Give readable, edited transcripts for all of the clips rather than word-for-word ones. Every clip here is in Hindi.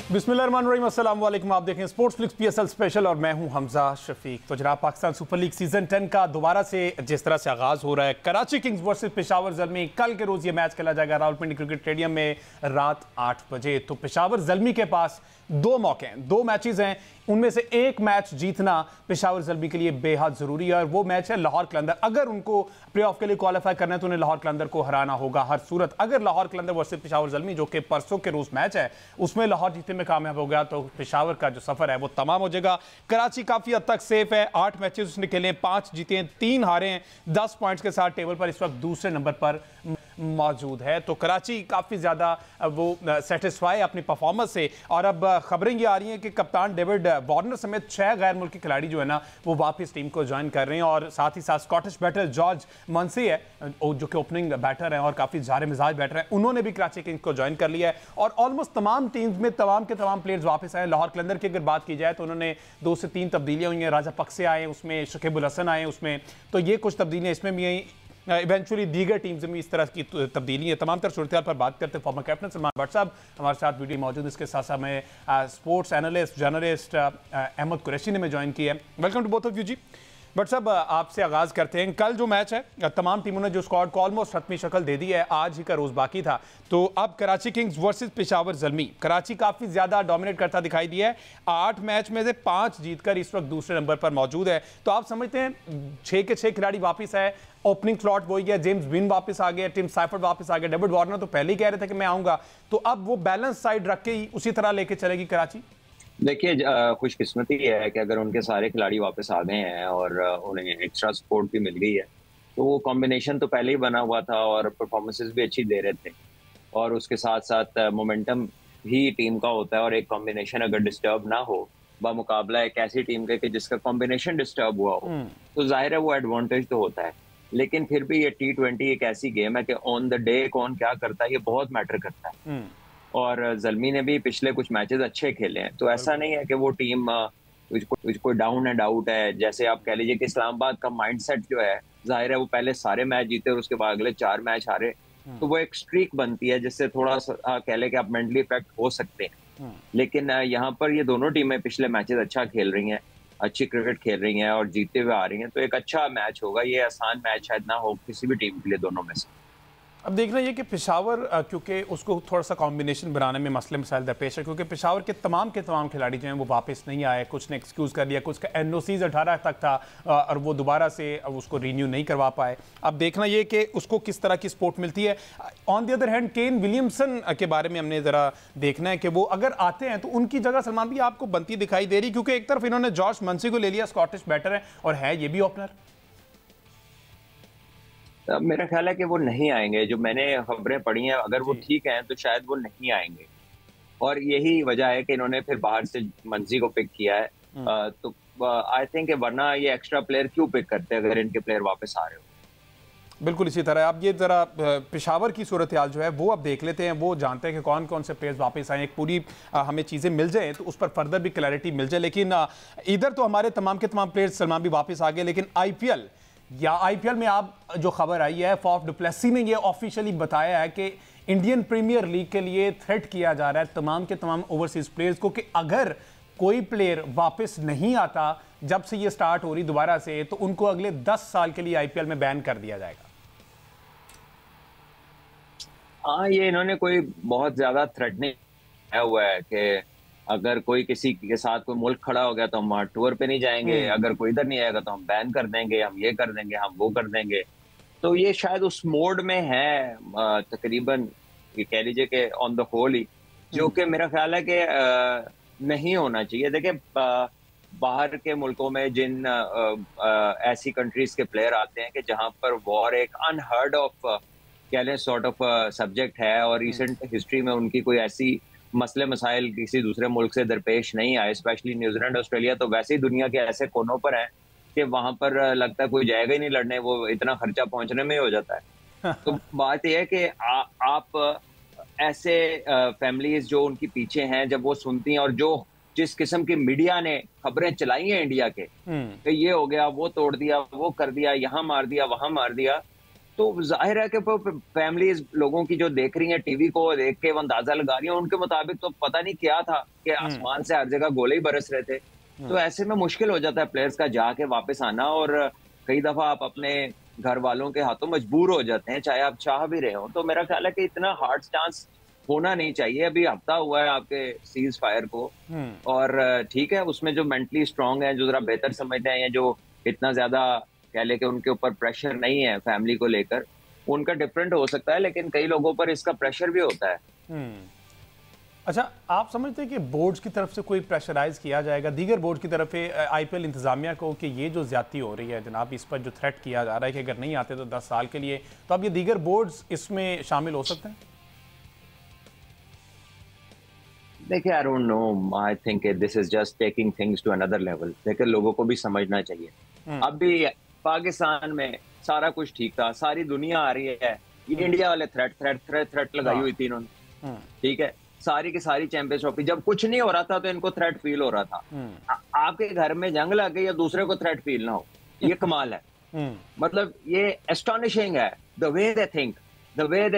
बिस्मिल्लाहिर्रहमानिर्रहीम, अस्सलाम वालेकुम। आप देखें स्पोर्ट्स फ्लिक्स पीएसएल स्पेशल और मैं हूं हमजा शफीक। तो जनाब, पाकिस्तान सुपर लीग सीजन 10 का दोबारा से जिस तरह से आगाज हो रहा है, कराची किंग्स वर्सेस पेशावर ज़ल्मी, कल के रोज ये मैच खेला जाएगा रावलपिंडी क्रिकेट स्टेडियम में रात 8 बजे। तो पेशावर ज़ल्मी के पास दो मौके हैं, दो मैचेस हैं, उनमें से एक मैच जीतना पेशावर ज़ल्मी के लिए बेहद जरूरी है और वो मैच है लाहौर कलंदर। अगर उनको प्लेऑफ के लिए क्वालिफाई करना है तो उन्हें लाहौर कलंदर को हराना होगा हर सूरत। अगर लाहौर कलंदर वर्सेस पेशावर ज़ल्मी, जो कि परसों के रोज मैच है, उसमें लाहौर जीतने में कामयाब हो गया तो पेशावर का जो सफर है वो तमाम हो जाएगा। कराची काफी हद तक सेफ है, 8 मैचेस उसने खेले, 5 जीते हैं, 3 हारे हैं, 10 पॉइंट्स के साथ टेबल पर इस वक्त दूसरे नंबर पर मौजूद है। तो कराची काफी ज्यादा वो सेटिस्फाई अपनी परफॉर्मेंस से। और अब खबरें ये आ रही हैं कि कप्तान डेविड वार्नर समेत 6 गैर मुल्की खिलाड़ी जो है ना वो वापस टीम को ज्वाइन कर रहे हैं और साथ ही साथ स्कॉटिश बैटर जॉर्ज मंसी है जो कि ओपनिंग बैटर है और काफी जारे मिजाज बैटर है, उन्होंने भी कराची किंग्स को ज्वाइन कर लिया है। और ऑलमोस्ट तमाम टीम्स में तमाम के तमाम प्लेयर्स वापस आए। लाहौर कलंदर की अगर बात की जाए तो उन्होंने 2 से 3 तब्दीलियां हुई हैं। राजा पक्से आए उसमें, शकीबुल हसन आए उसमें, तो ये कुछ तब्दीलियां इसमें भी आई। इवेंचुअली दीगर टीम्स में इस तरह की तब्दीली है। तमाम तरह सूरत पर बात करते हैं फॉर्मर कैप्टन सलमान भट्ट साहब हमारे साथ वीडियो मौजूद। इसके साथ साथ मैं sports analyst journalist Ahmed Qureshi ने मैं ज्वाइन किया है। Welcome to both of you जी। बट साहब, आपसे आगाज़ करते हैं। कल जो मैच है तमाम टीमों ने जो स्क्वाड को ऑलमोस्ट हतमी शक्ल दे दी है, आज ही का रोज़ बाकी था। तो अब कराची किंग्स वर्सेस पेशावर ज़ल्मी, कराची काफ़ी ज़्यादा डोमिनेट करता दिखाई दिया है। 8 मैच में से 5 जीतकर इस वक्त दूसरे नंबर पर मौजूद है। तो आप समझते हैं 6 के 6 खिलाड़ी वापस आए, ओपनिंग स्लॉट वही है, जेम्स विन वापस आ गया, टिम साइफर्ड वापस आ गया, डेविड वार्नर तो पहले ही कह रहे थे कि मैं आऊँगा, तो अब वो बैलेंस साइड रख के ही उसी तरह लेके चलेगी कराची? देखिए, खुशकिस्मती है कि अगर उनके सारे खिलाड़ी वापस आ गए हैं और उन्हें एक्स्ट्रा सपोर्ट भी मिल गई है, तो वो कॉम्बिनेशन तो पहले ही बना हुआ था और परफॉर्मेंसेस भी अच्छी दे रहे थे। और उसके साथ साथ मोमेंटम ही टीम का होता है और एक कॉम्बिनेशन अगर डिस्टर्ब ना हो बामुकाबला एक ऐसी टीम के कि जिसका कॉम्बिनेशन डिस्टर्ब हुआ हो, तो जाहिर है वो एडवांटेज तो होता है। लेकिन फिर भी ये T20 एक ऐसी गेम है कि ऑन द डे कौन क्या करता है ये बहुत मैटर करता है। और ज़ल्मी ने भी पिछले कुछ मैचेस अच्छे खेले हैं, तो ऐसा नहीं है कि वो टीम कोई डाउन एंड आउट है। जैसे आप कह लीजिए कि इस्लामाबाद का माइंडसेट जो है, जाहिर है वो पहले सारे मैच जीते और उसके बाद अगले 4 मैच हारे, तो वो एक स्ट्रीक बनती है जिससे थोड़ा सा कह ले कि आप मेंटली इफेक्ट हो सकते हैं। लेकिन यहाँ पर ये दोनों टीमें पिछले मैचेस अच्छा खेल रही हैं, अच्छी क्रिकेट खेल रही हैं और जीतते हुए आ रही हैं, तो एक अच्छा मैच होगा। ये आसान मैच शायद ना हो किसी भी टीम के लिए दोनों में से। अब देखना ये कि पेशावर क्योंकि उसको थोड़ा सा कॉम्बिनेशन बनाने में मसले मसाइल दरपेश है, क्योंकि पेशावर के तमाम खिलाड़ी जो हैं वो वापस नहीं आए। कुछ ने एक्सक्यूज़ कर लिया, कुछ का NOCs 18 तक था और वो दोबारा से उसको रीन्यू नहीं करवा पाए। अब देखना ये कि उसको किस तरह की सपोर्ट मिलती है। On the other hand Kane Williamson के बारे में हमने ज़रा देखना है कि वो अगर आते हैं तो उनकी जगह सलमान भी आपको बनती दिखाई दे रही, क्योंकि एक तरफ इन्होंने जॉर्ज मंसी को ले लिया, स्कॉटिश बैटर है और है ये भी ओपनर। मेरा ख्याल है कि वो नहीं आएंगे। जो मैंने खबरें पढ़ी हैं, अगर वो ठीक हैं तो शायद वो नहीं आएंगे और यही वजह है कि इन्होंने फिर बाहर से मंजी को पिक किया है। तो आई थिंक वरना ये एक्स्ट्रा प्लेयर क्यों पिक करते हैं अगर इनके प्लेयर वापस आ रहे हो। बिल्कुल इसी तरह अब ये जरा पेशावर की सूरत हाल जो है वो अब देख लेते हैं। वो जानते हैं कि कौन कौन से प्लेयर्स वापस आए, एक पूरी हमें चीज़ें मिल जाए तो उस पर फर्दर भी क्लैरिटी मिल जाए। लेकिन इधर तो हमारे तमाम के तमाम प्लेयर्स सलमान भी वापस आ गए, लेकिन IPL में आप जो खबर आई है, फाफ डु प्लेसी ने ये ऑफिशियली बताया है कि इंडियन प्रीमियर लीग के लिए थ्रेट किया जा रहा है तमाम के तमाम ओवरसीज प्लेयर्स को कि अगर कोई प्लेयर वापस नहीं आता जब से ये स्टार्ट हो रही दोबारा से, तो उनको अगले 10 साल के लिए IPL में बैन कर दिया जाएगा। हाँ, ये इन्होंने कोई बहुत ज्यादा थ्रेटनिंग किया हुआ है कि अगर कोई किसी के साथ कोई मुल्क खड़ा हो गया तो हम वहाँ टूर पे नहीं जाएंगे, अगर कोई इधर नहीं आएगा तो हम बैन कर देंगे, हम ये कर देंगे, हम वो कर देंगे। तो ये शायद उस मोड में है तकरीबन, ये कह लीजिए कि ऑन द होल ही, जो कि मेरा ख्याल है कि नहीं होना चाहिए। देखिए, बाहर के मुल्कों में जिन ऐसी कंट्रीज के प्लेयर आते हैं कि जहाँ पर वॉर एक अनहर्ड ऑफ कह लें सॉर्ट ऑफ सब्जेक्ट है और रिसेंट हिस्ट्री में उनकी कोई ऐसी मसले मसाइल किसी दूसरे मुल्क से दरपेश नहीं आए, स्पेशली न्यूजीलैंड ऑस्ट्रेलिया तो वैसे ही दुनिया के ऐसे कोनों पर हैं कि वहां पर लगता है कोई जाएगा ही नहीं लड़ने, वो इतना खर्चा पहुंचने में ही हो जाता है। तो बात यह है कि आप ऐसे फैमिलीज जो उनके पीछे हैं, जब वो सुनती हैं और जो जिस किस्म की मीडिया ने खबरें चलाई हैं इंडिया के कि ये हो गया, वो तोड़ दिया, वो कर दिया, यहाँ मार दिया, वहां मार दिया, तो जाहिर है कि फैमिलीज लोगों की जो देख रही हैं टीवी को देख के वो अंदाजा लगा रही हैं, उनके मुताबिक तो पता नहीं क्या था कि आसमान से हर जगह गोले ही बरस रहे थे। तो ऐसे में मुश्किल हो जाता है प्लेयर्स का जाके वापस आना, और कई दफा आप अपने घर वालों के हाथों मजबूर हो जाते हैं, चाहे आप चाह भी रहे हो। तो मेरा ख्याल है कि इतना हार्ड स्टांस होना नहीं चाहिए। अभी हफ्ता हुआ है आपके सीज फायर को, और ठीक है, उसमें जो मेंटली स्ट्रांग है, जो जरा बेहतर समझते हैं, या जो इतना ज्यादा कह ले कि उनके ऊपर प्रेशर नहीं है फैमिली को लेकर, उनका डिफरेंट हो सकता है, लेकिन कई लोगों पर इसका प्रेशर भी होता है। अच्छा, आप समझते हैं कि बोर्ड्स की तरफ से कोई प्रेशराइज किया जाएगा दीगर बोर्ड की तरफ से आईपीएल इंतजामिया को कि ये जो ज्यादती हो रही है जनाब, इस पर जो थ्रेट किया जा रहा है कि अगर नहीं आते तो 10 साल के लिए, तो अब ये दीगर बोर्ड्स इसमें शामिल हो सकते हैं? देखिए, I don't know, I think this is just taking things to another level. देखिए, लोगों को भी समझना चाहिए। अभी पाकिस्तान में सारा कुछ ठीक था, सारी दुनिया आ रही है, ये इंडिया वाले थ्रेट लगाई हुई थी इन्होंने, ठीक है। सारी की सारी चैंपियंस ट्रॉफी, जब कुछ नहीं हो रहा था तो इनको थ्रेट फील हो रहा था। आपके घर में जंग लग गई या दूसरे को थ्रेट फील ना हो, ये कमाल है। मतलब ये एस्टोनिशिंग है द वे दे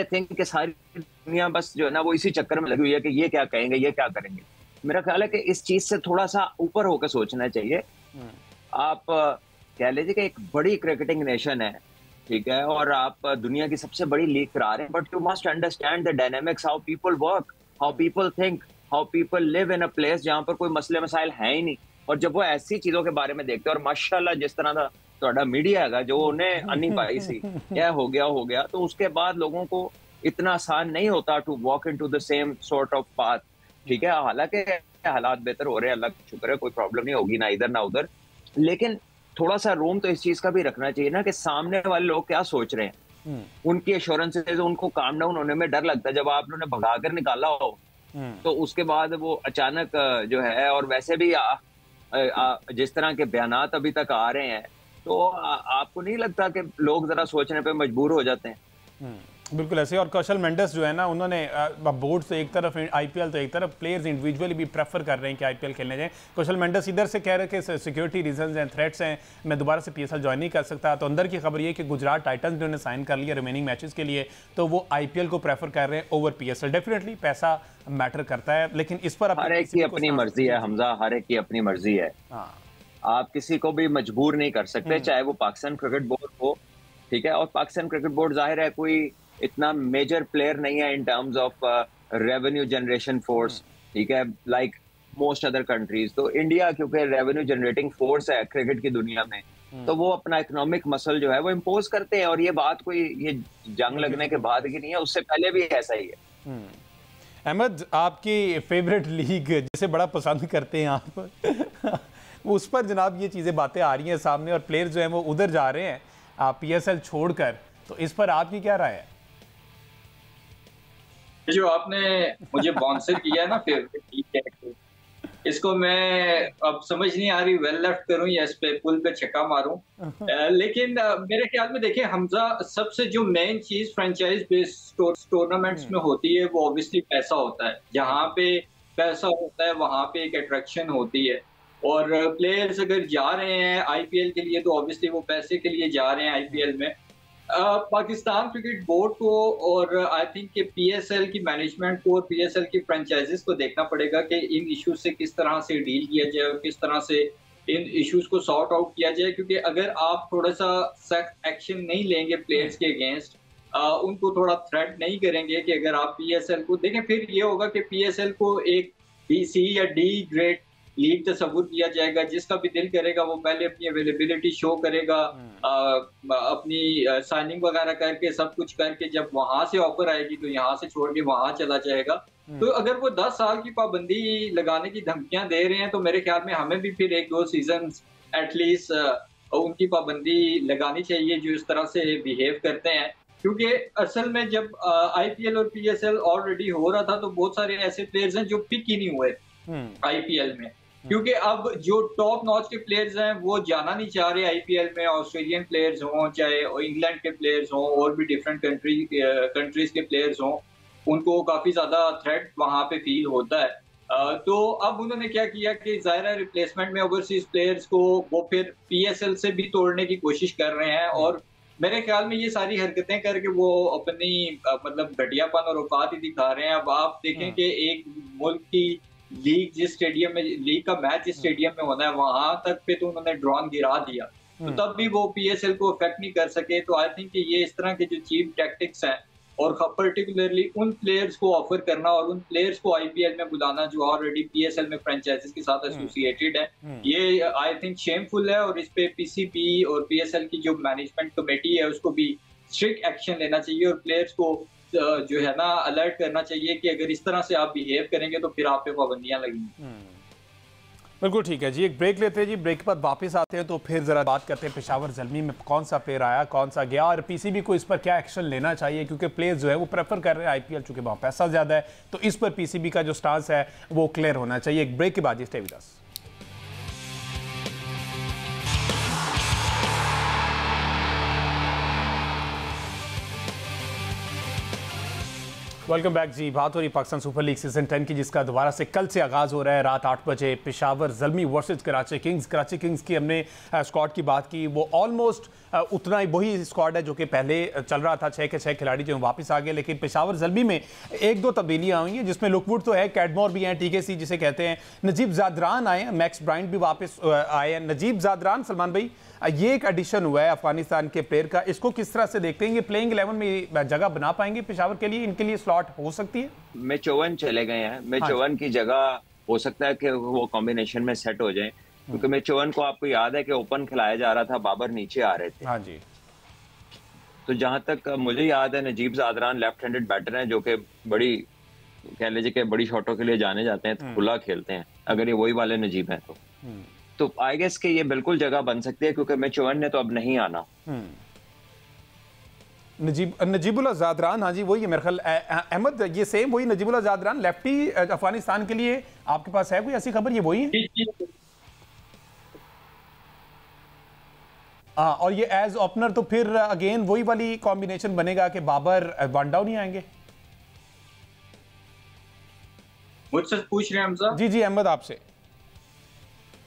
थिंक कि सारी दुनिया बस जो है ना वो इसी चक्कर में लगी हुई है कि ये क्या कहेंगे, ये क्या करेंगे। मेरा ख्याल है कि इस चीज से थोड़ा सा ऊपर होकर सोचना चाहिए। आप कह लीजिए कि एक बड़ी क्रिकेटिंग नेशन है, ठीक है, और आप दुनिया की सबसे बड़ी लीग करा रहे हैं, but you must understand the dynamics, how people work, how people think, how people live in a place जहां पर कोई मसले मसाइल है ही नहीं। और जब वो ऐसी चीजों के बारे में देखते हैं, और माशाल्लाह जिस तरह का थोड़ा मीडिया है जो उन्हें अन्नी पाई सी यह हो गया, तो उसके बाद लोगों को इतना आसान नहीं होता to walk into the same sort of path, ठीक है। हालांकि हालात बेहतर हो रहे हैं, अल्लाह का शुक्र है, कोई प्रॉब्लम नहीं होगी ना इधर ना उधर, लेकिन थोड़ा सा रूम तो इस चीज का भी रखना चाहिए ना कि सामने वाले लोग क्या सोच रहे हैं। उनकी एश्योरेंस से उनको काम डाउन होने में डर लगता है। जब आप उन्हें भगाकर निकाला हो तो उसके बाद वो अचानक जो है, और वैसे भी जिस तरह के बयानात अभी तक आ रहे हैं, तो आपको नहीं लगता कि लोग जरा सोचने पे मजबूर हो जाते हैं? बिल्कुल ऐसे। और कौशल मेंडिस जो है ना, उन्होंने बोर्ड से एक तरफ आईपीएल तो एक तरफ प्लेयर्स इंडिविजुअली भी प्रेफर कर रहे हैं कि आईपीएल खेलने जाएं। कौशल मेंडिस इधर से कह रहे हैं कि सिक्योरिटी रीजंस हैं, थ्रेट्स हैं, मैं दोबारा से पीएसएल ज्वाइन नहीं कर सकता। तो अंदर की खबर ये कि गुजरात टाइटंस ने उन्हें साइन कर लिया रिमेनिंग मैचेस के लिए, तो वो आईपीएल को प्रेफर कर रहे हैं ओवर पीएसएल। डेफिनेटली पैसा मैटर करता है, लेकिन इस पर हर एक की अपनी मर्जी है हमजा, हर एक की अपनी मर्जी है। आप किसी को भी मजबूर नहीं कर सकते, चाहे वो पाकिस्तान क्रिकेट बोर्ड हो, ठीक है। और पाकिस्तान क्रिकेट बोर्ड जाहिर है कोई इतना मेजर प्लेयर नहीं है in terms of revenue generation force, ठीक है, लाइक मोस्ट अदर कंट्रीज। तो इंडिया क्योंकि रेवेन्यू जनरेटिंग फोर्स है क्रिकेट की दुनिया में, तो वो अपना इकोनॉमिक मसल जो है वो इम्पोज करते हैं। और ये बात कोई ये जंग लगने के बाद की नहीं है, उससे पहले भी ऐसा ही है। अहमद, आपकी फेवरेट लीग जिसे बड़ा पसंद करते हैं आप उस पर जनाब ये चीज़ें बातें आ रही हैं सामने, और प्लेयर्स जो हैं वो उधर जा रहे हैं पीएसएल छोड़कर, तो इस पर आपकी क्या राय है? जो आपने मुझे बाउंसर किया ना फेवरेट लीग है, इसको मैं अब समझ नहीं आ रही वेल लेफ्ट करूं या इस पे पुल पे छक्का मारूं। लेकिन मेरे ख्याल में देखिए हमजा, सबसे जो मेन चीज फ्रेंचाइज बेस्ड टूर्नामेंट्स में होती है वो ऑब्वियसली पैसा होता है। जहां पे पैसा होता है वहां पे एक अट्रैक्शन होती है, और प्लेयर्स अगर जा रहे हैं आईपीएल के लिए तो ऑब्वियसली वो पैसे के लिए जा रहे हैं आईपीएल में। पाकिस्तान क्रिकेट बोर्ड को और आई थिंक कि पीएसएल की मैनेजमेंट को और पीएसएल की फ्रेंचाइजीज को देखना पड़ेगा कि इन इश्यूज से किस तरह से डील किया जाए और किस तरह से इन इश्यूज को सॉर्ट आउट किया जाए। क्योंकि अगर आप थोड़ा सा सख्त एक्शन नहीं लेंगे प्लेयर्स के अगेंस्ट, उनको थोड़ा थ्रेट नहीं करेंगे कि अगर आप पीएसएल को देखें, फिर ये होगा कि पीएसएल को एक सी या डी ग्रेड लीग तस्वुर किया जाएगा। जिसका भी दिल करेगा वो पहले अपनी अवेलेबिलिटी शो करेगा, अपनी साइनिंग वगैरह करके सब कुछ करके जब वहां से ऑफर आएगी तो यहाँ से छोड़ के वहां चला जाएगा। तो अगर वो 10 साल की पाबंदी लगाने की धमकियां दे रहे हैं तो मेरे ख्याल में हमें भी फिर 1-2 सीजन एटलीस्ट उनकी पाबंदी लगानी चाहिए जो इस तरह से बिहेव करते हैं। क्योंकि असल में जब आईपीएल और पीएसएल ऑलरेडी हो रहा था तो बहुत सारे ऐसे प्लेयर्स हैं जो पिक ही नहीं हुए आईपीएल में, क्योंकि अब जो टॉप नॉच के प्लेयर्स हैं वो जाना नहीं चाह रहे आईपीएल में। ऑस्ट्रेलियन प्लेयर्स हों, चाहे इंग्लैंड के प्लेयर्स हों, और भी डिफरेंट कंट्रीज के प्लेयर्स हों, उनको काफी ज्यादा थ्रेट वहां पे फील होता है। तो अब उन्होंने क्या किया कि ज़ाहिर रिप्लेसमेंट में ओवरसीज प्लेयर्स को वो फिर पीएसएल से भी तोड़ने की कोशिश कर रहे हैं, और मेरे ख्याल में ये सारी हरकतें करके वो अपनी मतलब घटियापन और औकात ही दिखा रहे हैं। अब आप देखें कि एक मुल्क की लीग जिस स्टेडियम में लीग का मैच जिस स्टेडियम में होना है वहां तक पे तो उन्होंने ड्रोन गिरा दिया, तो तब भी वो पीएसएल को अफेक्ट नहीं कर सके। तो आई थिंक कि ये इस तरह के जो चीप टैक्टिक्स हैं और पर्टिकुलरली उन प्लेयर्स को ऑफर करना और उन प्लेयर्स को आईपीएल में बुलाना जो ऑलरेडी पीएसएल में फ्रेंचाइजीज के साथ एसोसिएटेड है, ये आई थिंक शेमफुल है। और इस पे पीसीबी और पीएसएल की जो मैनेजमेंट कमेटी है उसको भी स्ट्रिक्ट एक्शन लेना चाहिए और प्लेयर्स को जो है ना अलर्ट करना चाहिए कि अगर इस तरह से आप बिहेव करेंगे तो फिर आप पे पाबंदियां लगेंगी। बिल्कुल ठीक है जी, एक ब्रेक लेते हैं जी, ब्रेक के बाद वापस आते हैं तो फिर ज़रा बात करते हैं पेशावर ज़ल्मी में कौन सा प्लेयर आया कौन सा गया और पीसीबी को इस पर क्या एक्शन लेना चाहिए, क्योंकि प्लेयर्स जो है वो प्रेफर कर रहे हैं आईपीएल, चूंकि वहाँ पैसा ज़्यादा है तो इस पर पीसीबी का जो स्टांस है वो क्लियर होना चाहिए। एक ब्रेक के बाद stay with us. Welcome back जी। बात हो रही पाकिस्तान सुपर लीग सीजन 10 की, जिसका दोबारा से कल से आगाज़ हो रहा है रात 8 बजे। Peshawar Zalmi versus Karachi Kings. Karachi Kings की हमने स्क्वाड की बात की, वो ऑलमोस्ट उतना ही वही स्क्वाड है जो कि पहले चल रहा था, 6 के 6 खिलाड़ी जो वापस आ गए। लेकिन पेशावर ज़ल्मी में एक दो तब्दीलियाँ हुई हैं, जिसमें लुकवुड तो है, कैडमोर भी हैं, टीकेसी जिसे कहते हैं, नजीब जादरान आए हैं, मैक्स ब्राइंट भी वापस आए हैं। नजीब जादरान, सलमान भाई, ये एक एडिशन हुआ है अफगानिस्तान के प्लेयर का, इसको किस तरह से देखते हैं? ये प्लेइंग 11 में जगह बना पाएंगे पेशावर के लिए? इनके लिए स्लॉट हो सकती है? मेचोवन चले गए हैं, मेचोवन की जगह हो सकता है कि वो कॉम्बिनेशन में सेट हो जाए, क्योंकि मेचोवन को आपको याद है कि ओपन खिलाया जा रहा था, बाबर नीचे आ रहे थे। हाँ जी। तो जहां तक मुझे याद है, Najib Zadran left handed batter हैं जो कि बड़ी कह लीजिए कि बड़ी शॉटों के लिए जाने जाते हैं, खुला खेलते हैं, अगर ये वही वाले नजीब हैं तो आई गेस कि ये बिल्कुल जगह बन सकती है, क्योंकि मेचोवन ने तो अब नहीं आना। नजीबुल्लाह जादरान, हाँ जी वही है मेरे ख्याल। अहमद, ये सेम वही नजीबुल्लाह जादरान लेफ्टी अफगानिस्तान के लिए आपके पास है कोई ऐसी खबर? ये वही है? हाँ, और ये एज ओपनर तो फिर अगेन वही वाली कॉम्बिनेशन बनेगा कि बाबर वन डाउन ही आएंगे। मुझसे पूछ रहे हैं हमजा? जी जी अहमद आपसे।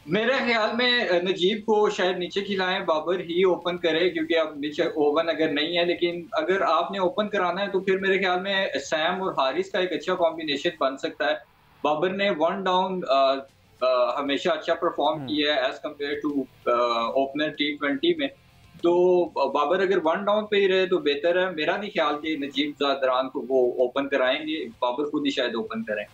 मेरे ख्याल में नजीब को शायद नीचे खिलाएं, बाबर ही ओपन करे, क्योंकि अब नीचे ओवन अगर नहीं है। लेकिन अगर आपने ओपन कराना है तो फिर मेरे ख्याल में सैम और हारिस का एक अच्छा कॉम्बिनेशन बन सकता है। बाबर ने वन डाउन हमेशा अच्छा परफॉर्म किया है as compare to opener T20 में। तो बाबर अगर वन डाउन पे ही रहे तो बेहतर है। मेरा नहीं ख्याल कि नजीब जादरान को वो ओपन कराएंगे, बाबर खुद ही शायद ओपन करें।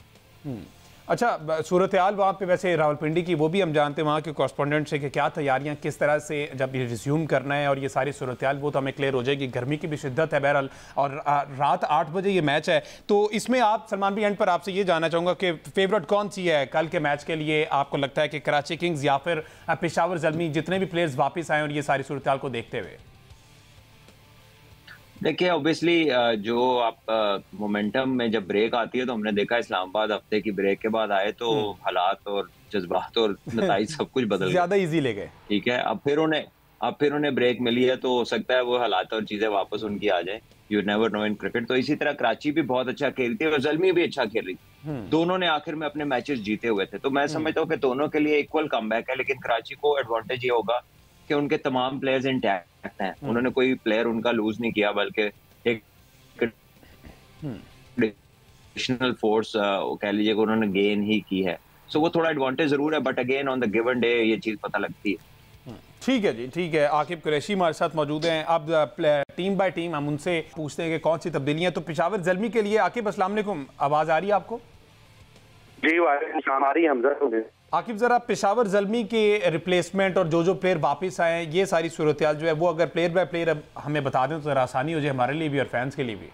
अच्छा, सूरत हाल वहाँ पे वैसे रावलपिंडी की वो भी हम जानते हैं वहाँ के कॉरेस्पॉन्डेंट से कि क्या तैयारियाँ किस तरह से जब ये रिज्यूम करना है और ये सारी सूरत हाल वो तो हमें क्लियर हो जाएगी। गर्मी की भी शिद्दत है बहरहाल, और रात 8 बजे ये मैच है। तो इसमें आप सलमान भी एंड पर आपसे ये जानना चाहूँगा कि फेवरेट कौन सी है कल के मैच के लिए? आपको लगता है कि कराची किंग्स या फिर पेशावर ज़ल्मी, जितने भी प्लेयर्स वापस आए और ये सारी सूरत हाल को देखते हुए? देखिए ऑब्वियसली जो आप मोमेंटम में जब ब्रेक आती है तो हमने देखा इस्लामाबाद हफ्ते की ब्रेक के बाद आए तो हालात और जज्बात और नताइज सब कुछ बदल ज्यादा इजी ले गए। ठीक है, अब फिर उन्हें ब्रेक मिली है तो हो सकता है वो हालात और चीजें वापस उनकी आ जाए। You never know in cricket. तो इसी तरह कराची भी बहुत अच्छा खेल रही थी और ज़ल्मी भी अच्छा खेल रही थी। दोनों ने आखिर में अपने मैचेस जीते हुए थे, तो मैं समझता हूँ कि दोनों के लिए इक्वल कमबैक है। लेकिन कराची को एडवांटेज ये होगा कि उनके तमाम प्लेयर्स इंटैक्ट हैं, उन्होंने कोई प्लेयर उनका लूज नहीं किया, बल्कि एक एडिशनल फोर्स कह लीजिए कि उन्होंने गेन ही की है। सो वो थोड़ा एडवांटेज जरूर है, but again on the given day ये चीज पता लगती है। ठीक है जी, ठीक है। आकिब कुरैशी हमारे साथ मौजूद हैं। अब टीम बाय टीम हम उनसे पूछते हैं कि कौन सी तब्दीलियां। तो पेशावर ज़ल्मी के लिए आकिब, अस्सलाम वालेकुम, आवाज आ रही है आपको? जी वालेकुम सलाम, आ रही है हमजा। आकिब जरा पेशावर ज़ल्मी के रिप्लेसमेंट और जो प्लेयर वापस आए ये सारी सूरत हाल जो है वो अगर प्लेयर बाय प्लेयर अब हमें बता दें तो जरा आसानी हो जाए हमारे लिए भी और फैंस के लिए भी।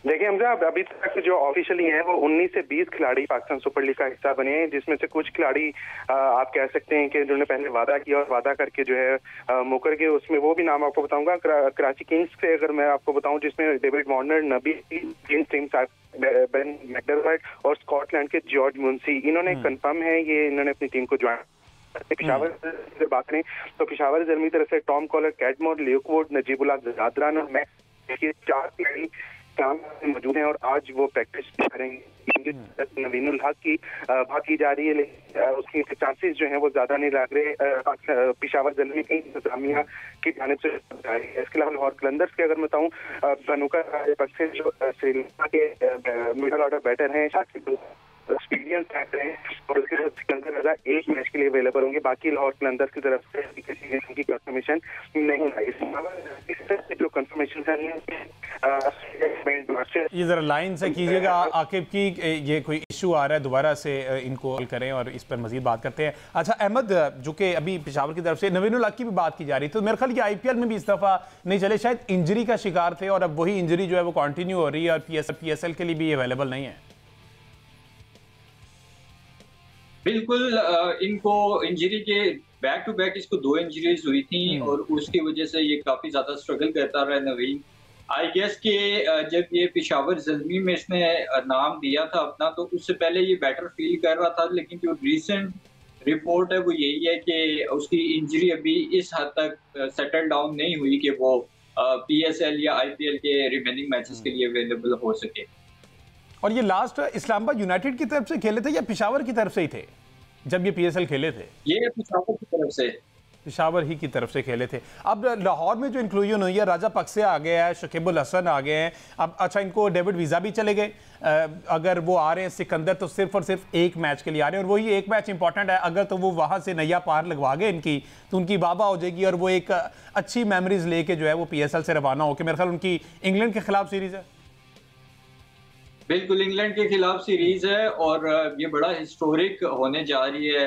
देखिए हमजा, अभी तक जो ऑफिशियली हैं वो 19 से 20 खिलाड़ी पाकिस्तान सुपर लीग का हिस्सा बने हैं, जिसमें से कुछ खिलाड़ी आप कह सकते हैं कि जिन्होंने पहले वादा किया और वादा करके जो है मुकर गए। उसमें वो भी नाम आपको बताऊंगा। कराची किंग्स से अगर मैं आपको बताऊं, जिसमें डेविड वार्नर, नबी, जेम्स टिम्स, बेन मैकडरमट और स्कॉटलैंड के जॉर्ज मुंशी, इन्होंने कंफर्म है, ये इन्होंने अपनी टीम को ज्वाइन। पेशावर अगर बात करें तो पेशावर ज़ल्मी की तरफ से Tom Kohler, Cadmore, Luke Wood, Najibullah Zadran और मैक्स, 4 खिलाड़ी काम में मौजूद हैं और आज वो प्रैक्टिस करेंगे। इनकी नवीनुल हक की बात की जा रही है, लेकिन उसकी चांसेस जो हैं वो ज्यादा नहीं लग रहे पेशावर ज़ल्मी की इंतजामिया की जानिब से। इसके अलावा लाहौर कलंदर्स की अगर बताऊं, बनूका राजपक्षे जो श्रीलंका के मिडल ऑर्डर बैटर हैं, एक्सपीरियंस एक्टर हैं, और उसके बाद सिकंदर रजा एक मैच के लिए अवेलेबल होंगे। बाकी लाहौर कलंदर्स की तरफ से किसी किस्म की कंफर्मेशन नहीं आई। जो कंफर्मेशन ये जरा लाइन से कीजिएगा आकिब की, ये कोई इशू आ रहा है, दोबारा से इनको कॉल करें और इस पर मजीद बात करते हैं। अच्छा अहमद, जो कि अभी पेशावर की तरफ से नवीनुल हक की भी बात की जा रही, तो मेरे ख्याल ये IPL में भी इस दफा नहीं चले, शायद इंजरी का शिकार थे और अब वही इंजरी जो है वो कंटिन्यू हो रही है और PSL के लिए भी अवेलेबल नहीं है। बिल्कुल, इनको इंजरी के बैक टू बैक इसको 2 इंजरीज हुई थी और उसकी वजह से ये काफी ज्यादा स्ट्रगल करता रहा नवीन। आई गेस कि जब ये पेशावर ज़ल्मी में इसने नाम दिया था अपना, तो उससे पहले ये बेटर फील कर रहा था, लेकिन जो रीसेंट रिपोर्ट है वो यही है कि उसकी इंजरी अभी इस हद तक सेटल डाउन नहीं हुई कि वो PSL या IPL के रिमेनिंग मैचेस के लिए अवेलेबल हो सके। और ये लास्ट इस्लामाबाद यूनाइटेड की तरफ से खेले थे या पेशावर की तरफ से ही थे जब ये PSL खेले थे? ये पेशावर की तरफ से, पेशावर ही की तरफ से खेले थे। अब लाहौर में जो इंक्लूजन हुई है, राजा पक्से आ गया है, शकीबुल हसन आ गए हैं, अब अच्छा इनको डेविड वीज़ा भी चले गए। अगर वो आ रहे हैं सिकंदर तो सिर्फ और सिर्फ एक मैच के लिए आ रहे हैं, और वही एक मैच इंपॉर्टेंट है। अगर तो वो वहाँ से नैया पार लगवा गए इनकी तो उनकी बाबा हो जाएगी और वो एक अच्छी मेमोरीज लेके जो है वो PSL से रवाना होकर, मेरे ख्याल उनकी इंग्लैंड के खिलाफ सीरीज है। बिल्कुल इंग्लैंड के खिलाफ सीरीज है और ये बड़ा हिस्टोरिक होने जा रही है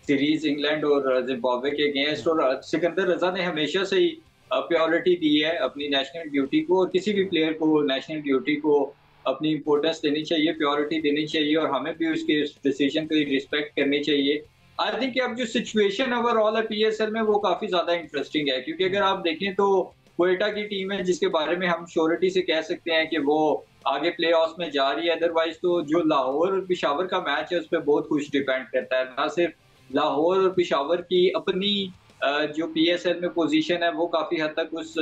सीरीज इंग्लैंड और जिम्बाब्वे के अगेंस्ट। और सिकंदर रजा ने हमेशा से ही प्रायोरिटी दी है अपनी नेशनल ड्यूटी को, और किसी भी प्लेयर को नेशनल ड्यूटी को अपनी इंपॉर्टेंस देनी चाहिए, प्रायोरिटी देनी चाहिए, और हमें भी उसके डिसीजन की रिस्पेक्ट करनी चाहिए। आई थिंक अब जो सिचुएशन ओवरऑल है PSL में वो काफी ज्यादा इंटरेस्टिंग है, क्योंकि अगर आप देखें तो क्वेटा की टीम है जिसके बारे में हम श्योरिटी से कह सकते हैं कि वो आगे प्ले ऑफ में जा रही है। अदरवाइज तो जो लाहौर और पेशावर का मैच है उस पर बहुत कुछ डिपेंड करता है, ना सिर्फ लाहौर और पेशावर की अपनी जो PSL में पोजीशन है वो काफी हद तक उस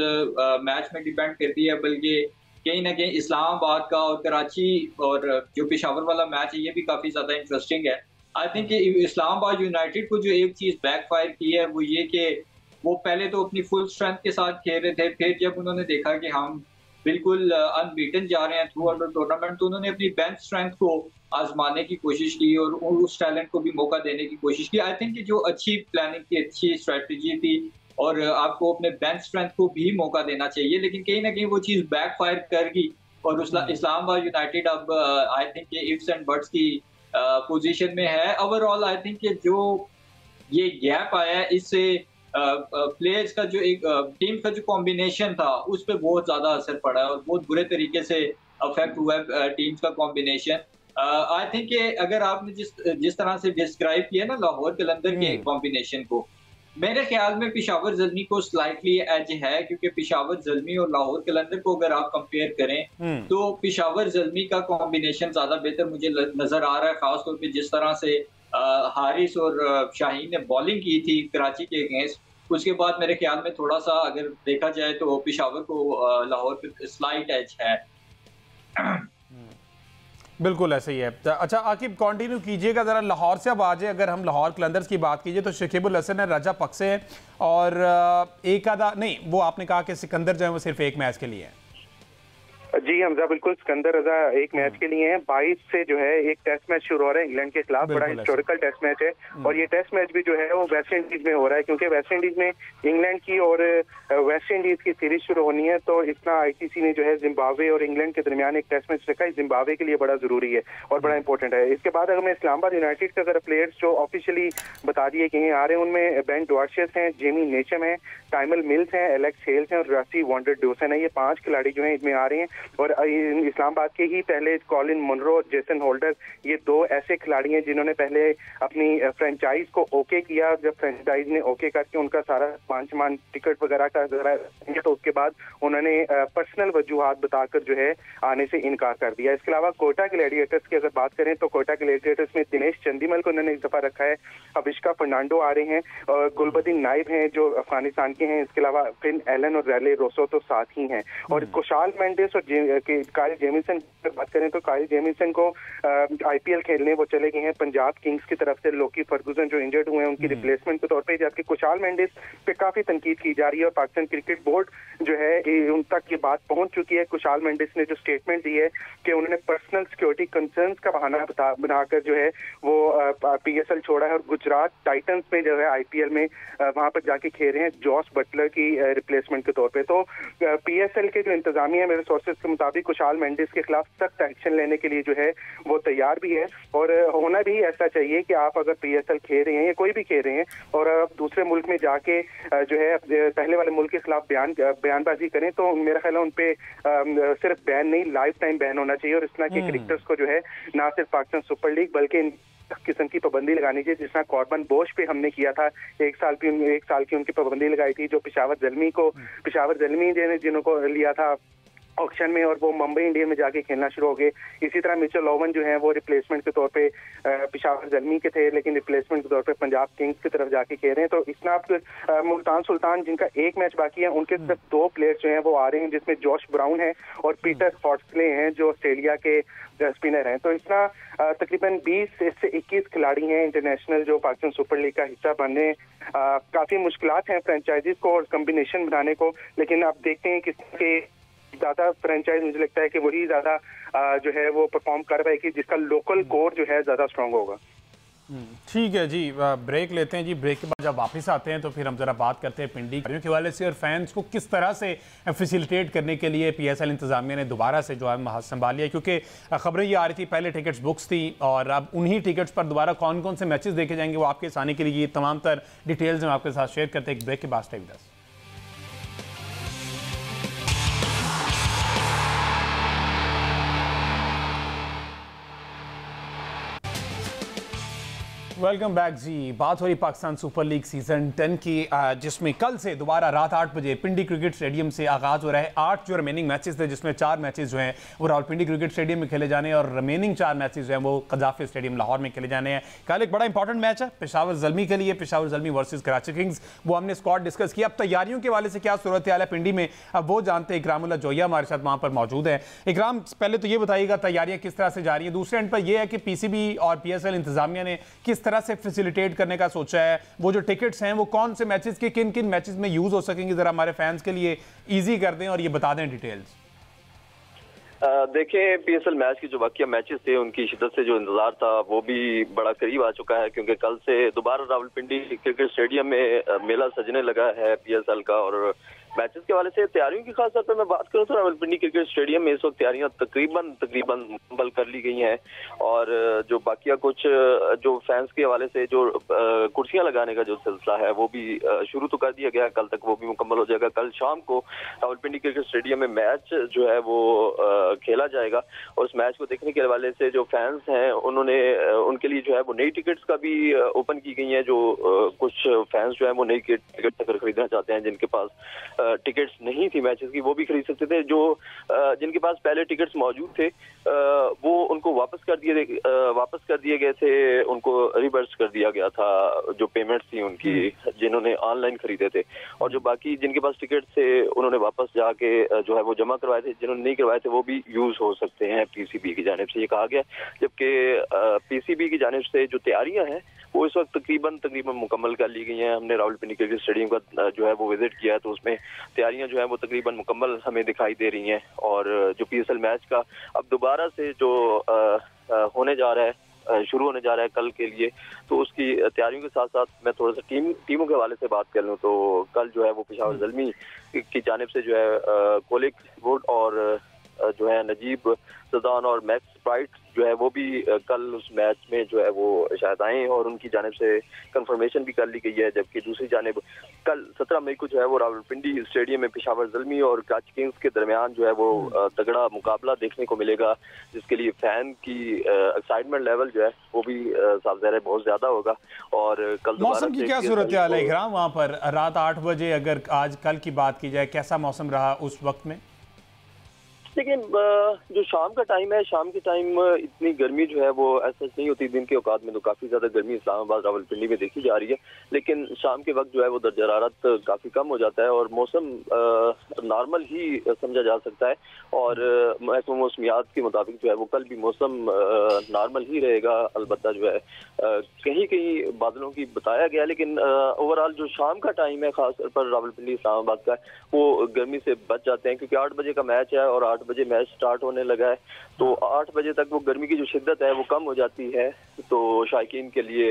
मैच में डिपेंड करती है, बल्कि कहीं ना कहीं इस्लामाबाद का और कराची और जो पेशावर वाला मैच है ये भी काफी ज्यादा इंटरेस्टिंग है। आई थिंक इस्लामाबाद यूनाइटेड को जो एक चीज बैकफायर की है वो ये कि वो पहले तो अपनी फुल स्ट्रेंथ के साथ खेल रहे थे, फिर जब उन्होंने देखा कि हम बिल्कुल अनबीटन जा रहे हैं थ्रू आउट टूर्नामेंट, तो उन्होंने अपनी बेंच स्ट्रेंथ को आजमाने की कोशिश की और उस टैलेंट को भी मौका देने की कोशिश की। आई थिंक कि जो अच्छी प्लानिंग थी, अच्छी स्ट्रेटजी थी, और आपको अपने बेंच स्ट्रेंथ को भी मौका देना चाहिए, लेकिन कहीं ना कहीं वो चीज बैकफायर कर गई और इस्लामाबाद यूनाइटेड अब I think ifs and buts की पोजीशन में है। ओवरऑल आई थिंक कि जो ये गैप आया है इससे प्लेयर्स का जो एक टीम का जो कॉम्बिनेशन था उस पर बहुत ज्यादा असर पड़ा है और बहुत बुरे तरीके से अफेक्ट हुआ है टीम्स का कॉम्बिनेशन। आई थिंक अगर आपने जिस तरह से डिस्क्राइब किया ना लाहौर कलंदर के कॉम्बिनेशन को, मेरे ख्याल में पेशावर ज़ल्मी को स्लाइटली एज है, क्योंकि पेशावर ज़ल्मी और लाहौर कलंदर को अगर आप कंपेयर करें तो पेशावर ज़ल्मी का कॉम्बिनेशन ज्यादा बेहतर मुझे नजर आ रहा है, खासतौर पे जिस तरह से हारिस और शाहीन ने बॉलिंग की थी कराची के अगेंस्ट। उसके बाद मेरे ख्याल में थोड़ा सा अगर देखा जाए तो पेशावर को लाहौर पे स्लाइट एज है। बिल्कुल ऐसे ही है। अच्छा आकिब कंटिन्यू कीजिएगा ज़रा, लाहौर से अब आ जाए। अगर हम लाहौर कलंदर्स की बात कीजिए तो शकीबुल हसन है, राजा पक्से है और एक आधा नहीं, वो आपने कहा कि सिकंदर जो है वो सिर्फ एक मैच के लिए है। जी हमजा, बिल्कुल सिकंदर रजा एक मैच के लिए हैं। 22 से जो है एक टेस्ट मैच शुरू हो रहा है इंग्लैंड के खिलाफ, बड़ा हिस्टोरिकल टेस्ट मैच है और ये टेस्ट मैच भी जो है वो वेस्ट इंडीज में हो रहा है, क्योंकि वेस्ट इंडीज में इंग्लैंड की और वेस्ट इंडीज की सीरीज शुरू होनी है। तो इतना ICC ने जो है जिम्बाब्वे और इंग्लैंड के दरमियान एक टेस्ट मैच रखा है, जिम्बाब्वे के लिए बड़ा जरूरी है और बड़ा इंपॉर्टेंट है। इसके बाद अगर मैं इस्लामाबाद यूनाइटेड के अगर प्लेयर्स जो ऑफिशियली बता दिए कि आ रहे हैं, उनमें बेन डॉर्शियस हैं, जेमी नेशम है, टाइमल मिल्स हैं, एलेक्स हेल्स हैं और रासी वॉन्डर डोसन है। ये 5 खिलाड़ी जो है इसमें आ रहे हैं और इस्लामाबाद के ही पहले कॉलिन मुनरो और जेसन होल्डर, ये 2 ऐसे खिलाड़ी हैं जिन्होंने पहले अपनी फ्रेंचाइज को ओके किया। जब फ्रेंचाइज ने ओके करके उनका सारा मान टिकट वगैरह का तो उसके बाद उन्होंने पर्सनल वजूहात बताकर जो है आने से इनकार कर दिया। इसके अलावा कोटा ग्लैडिएटर्स की अगर बात करें तो कोटा ग्लैडिएटर्स में दिनेश चंदीमल को उन्होंने इस दफा रखा है, अविष्का फर्नांडो आ रहे हैं और गुलबदीन नाइब हैं जो अफगानिस्तान के हैं। इसके अलावा फिन एलन और रैले रोसो तो साथ ही हैं और कुशाल मेंडिस और काइल जेमिसन की बात करें तो काइल जेमिसन को IPL खेलने वो चले गए हैं पंजाब किंग्स की तरफ से। लोकी फर्गुसन जो इंजर्ड हुए हैं उनकी रिप्लेसमेंट के तौर पे, जबकि कुशाल मेंडिस पे काफी तनकीद की जा रही है और पाकिस्तान क्रिकेट बोर्ड जो है उन तक ये बात पहुंच चुकी है। कुशाल मेंडिस ने जो स्टेटमेंट दी है कि उन्होंने पर्सनल सिक्योरिटी कंसर्न्स का बहाना बनाकर जो है वो PSL छोड़ा है और गुजरात टाइटंस में जो है IPL में वहां पर जाके खेल रहे हैं जॉस बटलर की रिप्लेसमेंट के तौर पे। तो PSL के जो इंतजामिया है मेरे सोर्सेज के मुताबिक कुशाल मेंडिस के खिलाफ सख्त एक्शन लेने के लिए जो है वो तैयार भी है और होना भी ऐसा चाहिए कि आप अगर PSL खेल रहे हैं या कोई भी खेल रहे हैं और आप दूसरे मुल्क में जाके जो है पहले वाले मुल्क के खिलाफ बयानबाजी करें तो मेरा ख्याल है उन पे सिर्फ बैन नहीं, लाइफ टाइम बैन होना चाहिए। और इस तरह के क्रिकेटर्स को जो है ना सिर्फ पाकिस्तान सुपर लीग बल्कि किस्म की पाबंदी लगानी चाहिए, जिस तरह कॉर्बन बोश पे हमने किया था। 1 साल की उनकी पाबंदी लगाई थी, जो पेशावर जलमी जिनको लिया था ऑक्शन में और वो मुंबई इंडियन में जाके खेलना शुरू हो गए। इसी तरह मिचेल ओवन जो है वो रिप्लेसमेंट के तौर पे पेशावर जलमी के थे, लेकिन रिप्लेसमेंट के तौर पे पंजाब किंग्स की तरफ जाके खेल रहे हैं। तो इतना आप मुल्तान सुल्तान जिनका एक मैच बाकी है उनके सिर्फ 2 प्लेयर्स जो हैं वो आ रहे हैं, जिसमें जॉश ब्राउन है और पीटर हॉट्सले हैं जो ऑस्ट्रेलिया के स्पिनर हैं। तो इस तरह तकरीबन 20 से 21 खिलाड़ी हैं इंटरनेशनल जो पाकिस्तान सुपर लीग का हिस्सा बनने। काफी मुश्किलात हैं फ्रेंचाइजीज को और कम्बिनेशन बनाने को, लेकिन आप देखते हैं किसके ज्यादा फ्रेंचाइज मुझे लगता है कि वही ज्यादा जो है वो परफॉर्म कर पाएगी जिसका लोकल कोर जो है ज्यादा स्ट्रांग होगा। ठीक है जी, ब्रेक लेते हैं जी। ब्रेक के बाद जब वापस आते हैं तो फिर हम जरा बात करते हैं पिंडी के हवाले से और फैंस को किस तरह से फैसिलिटेट करने के लिए PSL इंतजामिया ने दोबारा से जो है संभाल लिया, क्योंकि खबरें ये आ रही थी पहले टिकट्स बुक्स थी और अब उन्हीं टिकट्स पर दोबारा कौन कौन से मैचेस देखे जाएंगे वो आपके आने के लिए ये तमाम तर डिटेल्स हम आपके साथ शेयर करते हैं। एक ब्रेक के बाद stay with us. Welcome back जी। बात हो रही पाकिस्तान सुपर लीग सीजन 10 की, जिसमें कल से दोबारा रात 8 बजे पिंडी क्रिकेट स्टेडियम से आगाज हो रहा है। 8 जो रिमेनिंग मैचेस थे जिसमें 4 मैचेस जो हैं वो रावलपिंडी क्रिकेट स्टेडियम में खेले जाने हैं और रिमेनिंग 4 मैचेस जो हैं वो कजाफी स्टेडियम लाहौर में खेले जाने हैं। कल एक बड़ा इंपॉर्टेंट मैच है पेशावर जल्मी के लिए, पेशावर जल्मी वर्सेस कराची किंग्स। वो हमने स्क्वाड डिस्कस किया। अब तैयारियों के वाले से क्या सूरत हाल है पिंडी में, अब वो जानते हैं। इकरामुल्ला जोया हमारे साथ वहाँ पर मौजूद है। इकराम, पहले तो ये बताइएगा तैयारियाँ किस तरह से जा रही है। दूसरे एंड पर यह है कि PCB और PSL इंतजामिया ने किस तरह से फैसिलिटेट करने का सोचा है। वो जो टिकट्स हैं वो कौन से मैचेस के किन किन मैचेस में यूज हो सकेंगे, जरा हमारे फैंस के लिए इजी कर दें और ये बता दें डिटेल्स। देखें, PSL मैच की जो बाकिया मैचेस थे उनकी शिद्दत से जो इंतजार था वो भी बड़ा करीब आ चुका है, क्योंकि कल से दोबारा रावलपिंडी क्रिकेट स्टेडियम में मेला सजने लगा है PSL का। और मैचेस के हवाले से तैयारियों की खास तौर पर मैं बात करूं तो रावलपिंडी क्रिकेट स्टेडियम में इस वक्त तैयारियां तकरीबन मुकम्मल कर ली गई हैं। और जो बाकिया कुछ जो फैंस के हवाले से जो कुर्सियां लगाने का जो सिलसिला है वो भी शुरू तो कर दिया गया, कल तक वो भी मुकम्मल हो जाएगा। कल शाम को रावलपिंडी क्रिकेट स्टेडियम में मैच जो है वो खेला जाएगा और उस मैच को देखने के हवाले से जो फैंस हैं उन्होंने उनके लिए जो है वो नई टिकट्स का भी ओपन की गई हैं। जो कुछ फैंस जो है वो नई टिकट अगर खरीदना चाहते हैं, जिनके पास टिकट्स नहीं थी मैचेस की, वो भी खरीद सकते थे। जो जिनके पास पहले टिकट्स मौजूद थे वो उनको वापस कर दिए गए थे, उनको रिवर्स कर दिया गया था जो पेमेंट्स थी उनकी, जिन्होंने ऑनलाइन खरीदे थे। और जो बाकी जिनके पास टिकट्स थे उन्होंने वापस जाके जो है वो जमा करवाए थे, जिन्होंने नहीं करवाए थे वो भी यूज हो सकते हैं PCB की जानिब से, ये कहा गया। जबकि PCB की जानिब से जो तैयारियां हैं वो इस वक्त तकरीबन मुकम्मल कर ली गई हैं। हमने रावलपिंडी क्रिकेट स्टेडियम का जो है वो विजिट किया है तो उसमें तैयारियां जो है वो तकरीबन मुकम्मल हमें दिखाई दे रही हैं। और जो PSL मैच का अब दोबारा से जो होने जा रहा है, शुरू होने जा रहा है कल के लिए, तो उसकी तैयारियों के साथ साथ मैं थोड़ा सा टीमों के हवाले से बात कर लूँ तो कल जो है वो पेशावर जल्मी की जानिब से जो है कोलिक वुड और जो है नजीब सदान और मैक्स स्प्राइट जो है वो भी कल उस मैच में जो है वो शायद आए और उनकी जानिब से कंफर्मेशन भी कर ली गई है। जबकि दूसरी जानिब कल 17 मई को जो है वो रावलपिंडी स्टेडियम में पेशावर जल्मी और कराची किंग्स के दरमियान जो है वो तगड़ा मुकाबला देखने को मिलेगा, जिसके लिए फैन की एक्साइटमेंट लेवल जो है वो भी साफ ज़ाहिर है बहुत ज्यादा होगा। और कल मौसम की क्या सूरत हाल है इकराम वहाँ पर रात 8 बजे, अगर आज कल की बात की जाए कैसा मौसम रहा उस वक्त में? लेकिन जो शाम का टाइम है, शाम के टाइम इतनी गर्मी जो है वो ऐसा नहीं होती। दिन के औकात में तो काफ़ी ज़्यादा गर्मी इस्लामाबाद रावलपिंडी में देखी जा रही है, लेकिन शाम के वक्त जो है वो दर्जा हरारत काफ़ी कम हो जाता है और मौसम नॉर्मल ही समझा जा सकता है। और महकमा मौसमियात के मुताबिक जो है वो कल भी मौसम नॉर्मल ही रहेगा। अलबत्ता जो है कहीं कहीं बादलों की बताया गया, लेकिन ओवरऑल जो शाम का टाइम है खासतौर पर रावलपिंडी इस्लामाबाद का, वो गर्मी से बच जाते हैं क्योंकि 8 बजे का मैच है और 8 बजे मैच स्टार्ट होने लगा है, तो 8 बजे तक वो गर्मी की जो शिद्दत है वो कम हो जाती है। तो शायकीन के लिए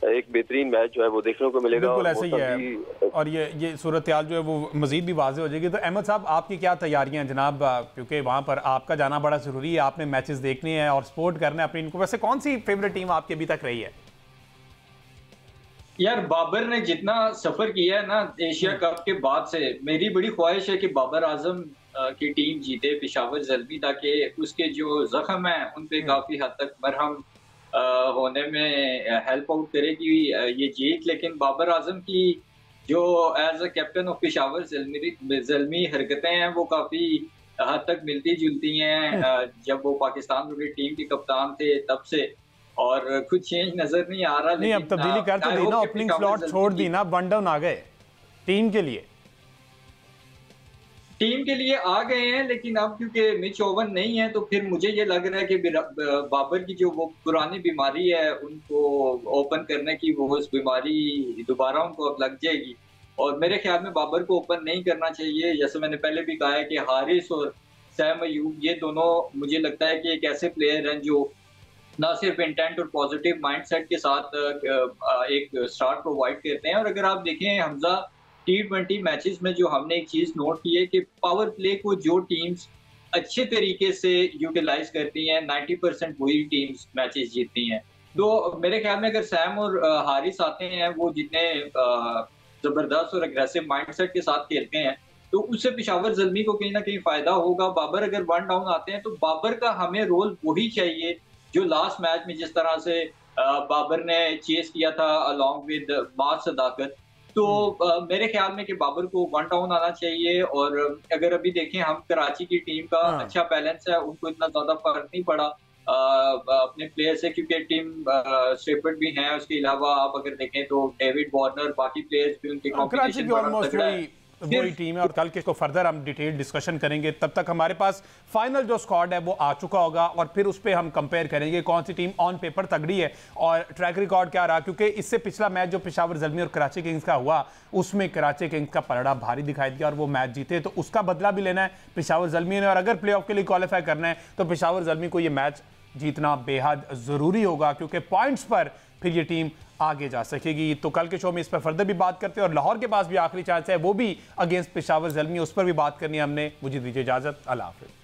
एक बेहतरीन मैच जो है वो देखने को मिलेगा। बिल्कुल ऐसे ही है और ये सूरत हाल जो है वो मजीद भी वाज़ेह हो जाएगी। तो अहमद साहब, आपकी क्या तैयारियां हैं जनाब, क्योंकि वहाँ पर आपका जाना बड़ा ज़रूरी है, आपने मैचेस देखने हैं और सपोर्ट करना है अपनी इनको। वैसे कौन सी फेवरेट टीम आपकी अभी तक रही है? यार बाबर ने जितना सफर किया है ना एशिया कप के बाद से, मेरी बड़ी ख्वाहिश है कि बाबर आजम की टीम जीते पेशावर ज़ल्मी, ताकि उसके जो जख्म है उन पे काफी हद तक मरहम होने में हेल्प आउट करेगी ये जीत। लेकिन बाबर आजम की जो as a captain of Peshawar Zalmi हरकतें हैं वो काफी हद तक मिलती जुलती हैं जब वो पाकिस्तान क्रिकेट टीम के कप्तान थे तब से, और कुछ चेंज नजर नहीं आ रहा। नहीं, अब तब्दीली कर तो दी ना, ओपनिंग स्लॉट छोड़ दी ना, वन डाउन आ गए टीम के लिए आ गए हैं, लेकिन अब क्योंकि मिच ओवन नहीं है तो फिर मुझे ये लग रहा है कि बाबर की जो वो पुरानी बीमारी है उनको ओपन करने की, वो उस बीमारी दोबारा उनको अब लग जाएगी और मेरे ख्याल में बाबर को ओपन नहीं करना चाहिए। जैसे मैंने पहले भी कहा है कि हारिस और सैम अयूब ये दोनों मुझे लगता है कि एक ऐसे प्लेयर हैं जो ना सिर्फ इंटेंट और पॉजिटिव माइंडसेट के साथ एक स्टार्ट प्रोवाइड करते हैं। और अगर आप देखें हमजा T20 मैचेस में जो हमने एक चीज नोट की है कि पावर प्ले को जो टीम्स अच्छे तरीके से यूटिलाइज करती हैं 90% वही टीम्स मैचेस जीतती हैं। तो मेरे ख्याल में अगर सैम और हारिस आते हैं वो जितने जबरदस्त और अग्रेसिव माइंडसेट के साथ खेलते हैं तो उससे पेशावर ज़ल्मी को कहीं ना कहीं फायदा होगा। बाबर अगर वन डाउन आते हैं तो बाबर का हमें रोल वही चाहिए जो लास्ट मैच में जिस तरह से बाबर ने चेस किया था अलॉन्ग विद मार सदाकत। तो मेरे ख्याल में कि बाबर को वन डाउन आना चाहिए। और अगर अभी देखें हम कराची की टीम का अच्छा बैलेंस है, उनको इतना ज्यादा फर्क नहीं पड़ा अपने प्लेयर से क्योंकि टीम स्टेपर्ड भी हैं। उसके अलावा आप अगर देखें तो डेविड वार्नर बाकी प्लेयर्स भी उनके कॉम्बिनेशन बड़ा तगड़ा है। वही टीम है और कल के इसको फर्दर हम डिटेल डिस्कशन करेंगे। तब तक हमारे पास फाइनल जो स्क्वाड है वो आ चुका होगा और फिर उस पर हम कंपेयर करेंगे कौन सी टीम ऑन पेपर तगड़ी है और ट्रैक रिकॉर्ड क्या रहा, क्योंकि इससे पिछला मैच जो पेशावर ज़ल्मी और कराची किंग्स का हुआ उसमें कराची किंग्स का पलड़ा भारी दिखाई दिया और वो मैच जीते, तो उसका बदला भी लेना है पेशावर ज़ल्मी ने। और अगर प्ले ऑफ के लिए क्वालिफाई करना है तो पेशावर ज़ल्मी को ये मैच जीतना बेहद ज़रूरी होगा क्योंकि पॉइंट्स पर फिर ये टीम आगे जा सकेगी। तो कल के शो में इस पर फर्दर भी बात करते हैं और लाहौर के पास भी आखिरी चांस है वो भी अगेंस्ट पेशावर ज़ल्मी, उस पर भी बात करनी है हमने। मुझे दीजिए इजाज़त, अल्लाह हाफ़िज़।